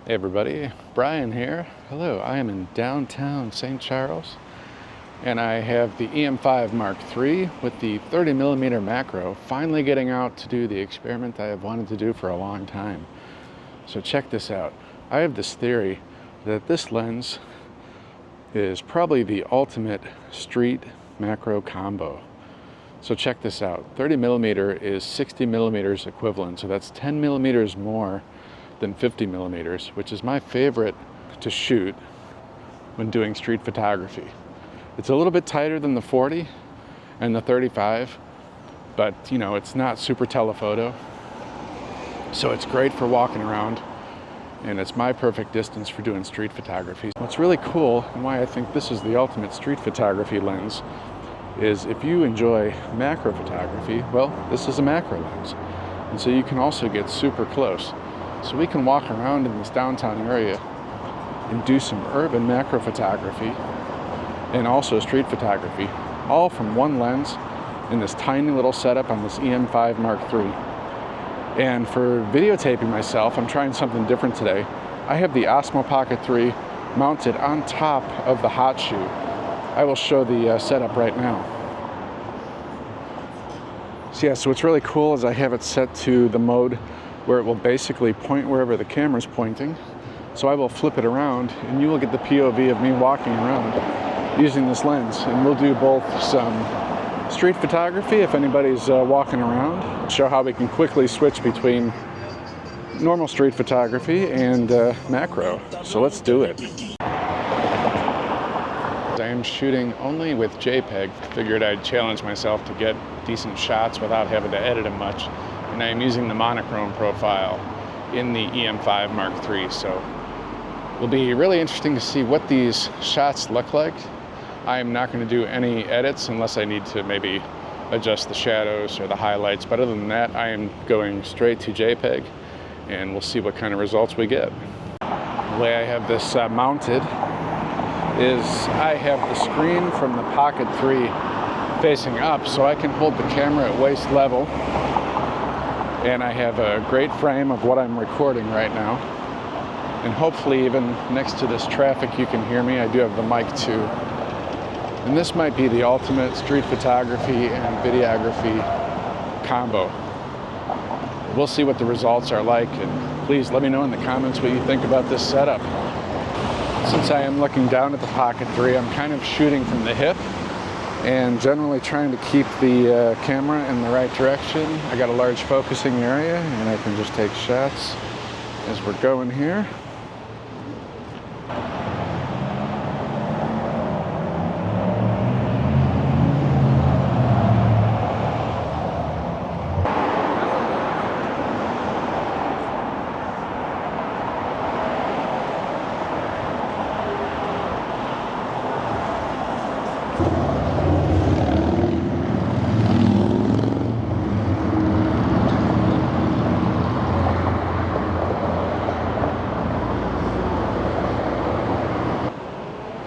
Hey everybody, Brian here. Hello, I am in downtown St. Charles and I have the EM5 Mark III with the 30mm macro finally getting out to do the experiment I have wanted to do for a long time. So check this out. I have this theory that this lens is probably the ultimate street macro combo. So check this out. 30mm is 60mm equivalent, so that's 10mm more than 50mm, which is my favorite to shoot when doing street photography. It's a little bit tighter than the 40 and the 35, but you know, it's not super telephoto. So it's great for walking around, and it's my perfect distance for doing street photography. What's really cool, and why I think this is the ultimate street photography lens, is if you enjoy macro photography, well, this is a macro lens. And so you can also get super close. So we can walk around in this downtown area and do some urban macro photography and also street photography, all from one lens in this tiny little setup on this EM5 Mark III. And for videotaping myself, I'm trying something different today. I have the Osmo Pocket 3 mounted on top of the hot shoe. I will show the setup right now. So yeah, so what's really cool is I have it set to the mode where it will basically point wherever the camera's pointing. So I will flip it around and you will get the POV of me walking around using this lens. And we'll do both some street photography if anybody's walking around, show how we can quickly switch between normal street photography and macro. So let's do it. I am shooting only with JPEG. Figured I'd challenge myself to get decent shots without having to edit them much. And I am using the monochrome profile in the EM5 Mark III. So it'll be really interesting to see what these shots look like. I am not going to do any edits unless I need to maybe adjust the shadows or the highlights. But other than that, I am going straight to JPEG and we'll see what kind of results we get. The way I have this mounted is I have the screen from the Pocket 3 facing up so I can hold the camera at waist level. And I have a great frame of what I'm recording right now. And hopefully even next to this traffic you can hear me. I do have the mic too. And this might be the ultimate street photography and videography combo. We'll see what the results are like, and please let me know in the comments what you think about this setup. Since I am looking down at the Pocket 3, I'm kind of shooting from the hip and generally trying to keep the camera in the right direction. I got a large focusing area and I can just take shots as we're going here.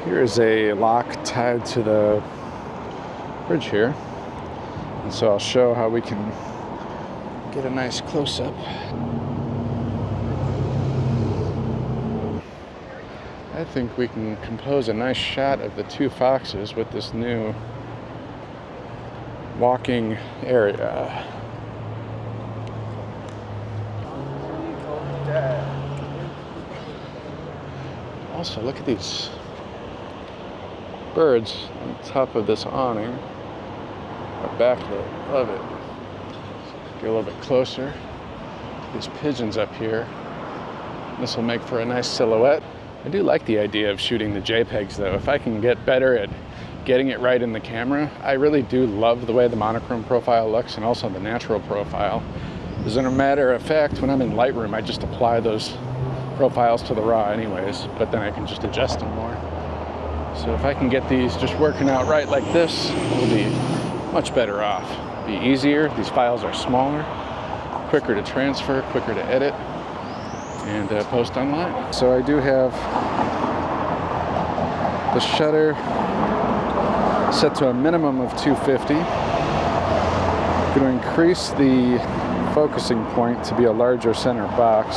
Here's a lock tied to the bridge here, and so I'll show how we can get a nice close-up. I think we can compose a nice shot of the two foxes with this new walking area. Also, look at these birds on top of this awning. A backlit, love it. Get a little bit closer. These pigeons up here. This will make for a nice silhouette. I do like the idea of shooting the JPEGs though. If I can get better at getting it right in the camera, I really do love the way the monochrome profile looks and also the natural profile. As a matter of fact, when I'm in Lightroom, I just apply those profiles to the raw anyways, but then I can just adjust them more. So if I can get these just working out right like this, we'll be much better off. Be easier, these files are smaller, quicker to transfer, quicker to edit, and post online. So I do have the shutter set to a minimum of 250. I'm going to increase the focusing point to be a larger center box.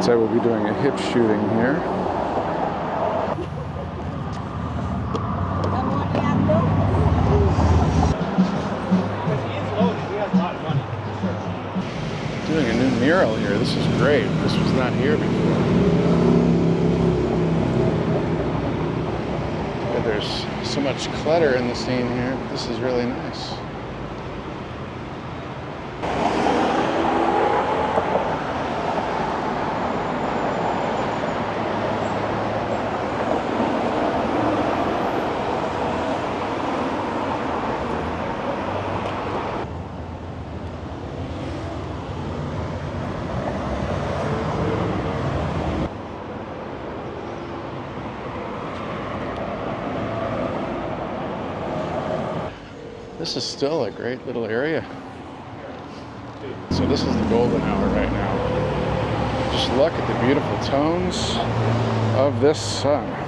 So since I will be doing a hip shooting here. Doing a new mural here. This is great. This was not here before. Yeah, there's so much clutter in the scene here. This is really nice. This is still a great little area. So this is the golden hour right now. Just look at the beautiful tones of this sun.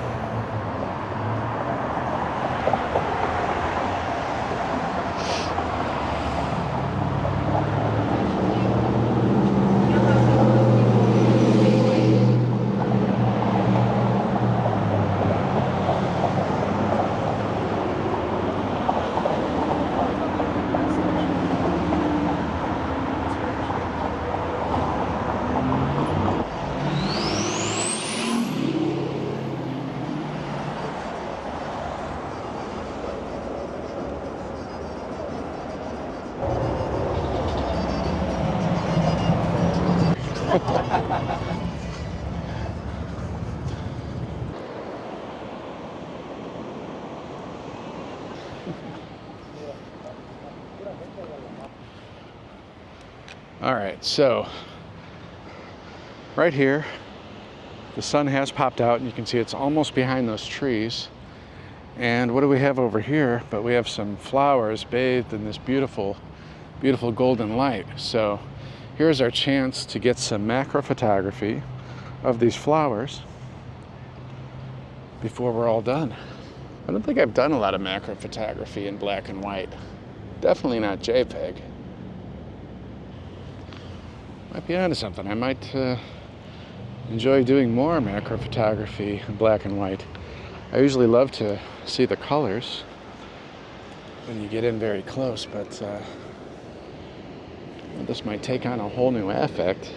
All right, so right here, the sun has popped out, and you can see it's almost behind those trees. And what do we have over here? But we have some flowers bathed in this beautiful, beautiful golden light. So here's our chance to get some macro photography of these flowers before we're all done. I don't think I've done a lot of macro photography in black and white. Definitely not JPEG. Might be onto something. I might enjoy doing more macro photography in black and white. I usually love to see the colors when you get in very close, but this might take on a whole new affect.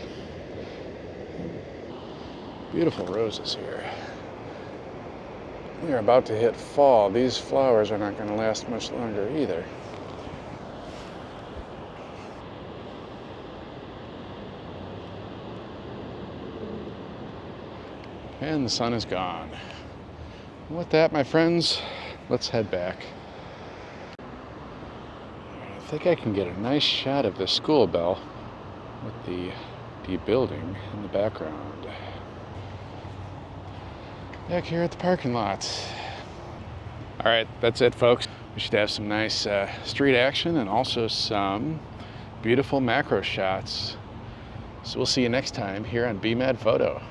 Beautiful roses here. We are about to hit fall. These flowers are not going to last much longer either. And the sun is gone. And with that, my friends, let's head back. I think I can get a nice shot of the school bell with the building in the background. Back here at the parking lot. All right, that's it, folks. We should have some nice street action and also some beautiful macro shots. So we'll see you next time here on BMAD Photo.